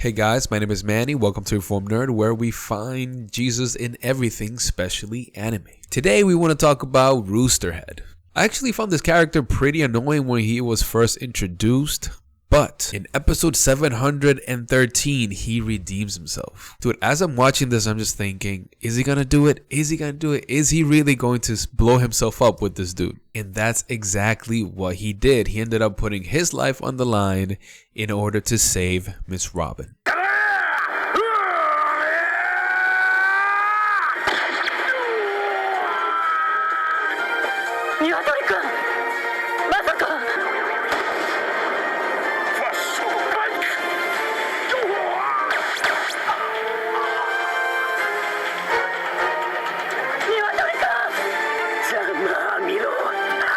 Hey guys, my name is Manny. Welcome to Reformed Nerd, where we find Jesus in everything, especially anime. Today we want to talk about Roosterhead. I actually found this character pretty annoying when he was first introduced, but in episode 713, he redeems himself. Dude, as I'm watching this, I'm just thinking, is he gonna do it? Is he gonna do it? Is he really going to blow himself up with this dude? And that's exactly what he did. He ended up putting his life on the line in order to save Miss Robin.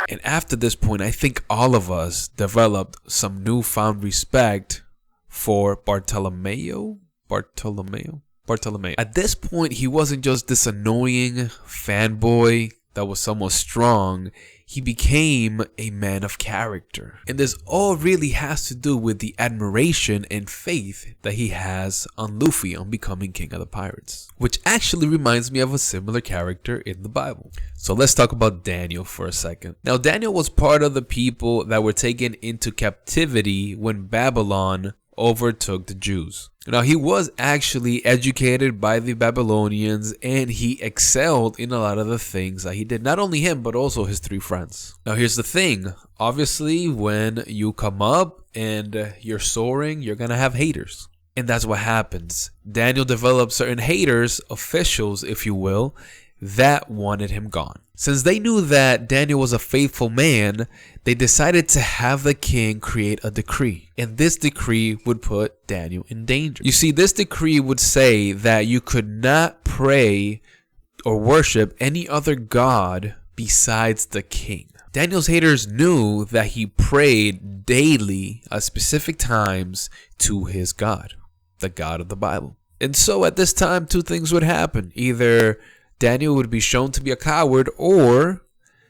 And after this point, I think all of us developed some newfound respect for Bartolomeo. At this point, he wasn't just this annoying fanboy that was somewhat strong. He became a man of character. And this all really has to do with the admiration and faith that he has on Luffy on becoming king of the pirates. Which actually reminds me of a similar character in the Bible. So let's talk about Daniel for a second. Now, Daniel was part of the people that were taken into captivity when Babylon overtook the Jews. Now, he was actually educated by the Babylonians, and he excelled in a lot of the things that he did. Not only him, but also his three friends. Now, here's the thing. Obviously, when you come up and you're soaring, you're gonna have haters. And that's what happens. Daniel developed certain haters, officials, if you will, that wanted him gone. Since they knew that Daniel was a faithful man, they decided to have the king create a decree. And this decree would put Daniel in danger. You see, this decree would say that you could not pray or worship any other god besides the king. Daniel's haters knew that he prayed daily at specific times to his God, the God of the Bible. And so at this time, two things would happen. Either Daniel would be shown to be a coward, or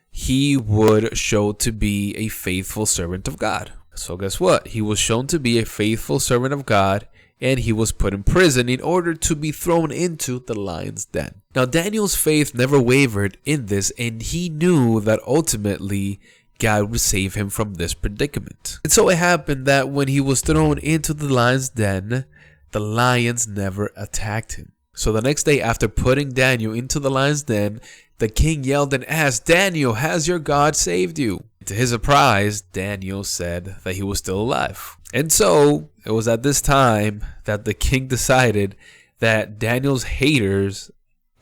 he would show to be a faithful servant of God. So guess what? He was shown to be a faithful servant of God, and he was put in prison in order to be thrown into the lion's den. Now, Daniel's faith never wavered in this, and he knew that ultimately God would save him from this predicament. And so it happened that when he was thrown into the lion's den, the lions never attacked him. So the next day, after putting Daniel into the lion's den, the king yelled and asked, "Daniel, has your God saved you?" To his surprise, Daniel said that he was still alive. And so it was at this time that the king decided that Daniel's haters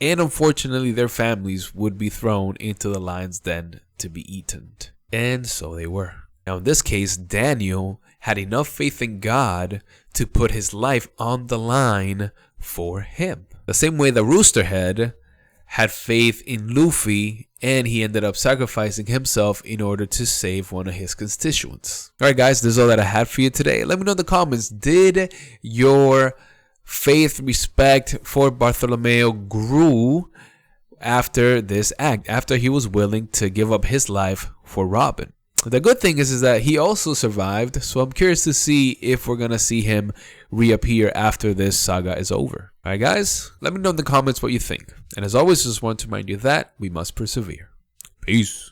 and unfortunately their families would be thrown into the lion's den to be eaten. And so they were. Now in this case, Daniel had enough faith in God to put his life on the line for him. The same way the Roosterhead had faith in Luffy, and he ended up sacrificing himself in order to save one of his constituents. Alright guys, this is all that I had for you today. Let me know in the comments, did your faith, respect for Bartolomeo grew after this act, after he was willing to give up his life for Robin? The good thing is that he also survived, so I'm curious to see if we're going to see him reappear after this saga is over. Alright guys, let me know in the comments what you think. And as always, just want to remind you that we must persevere. Peace.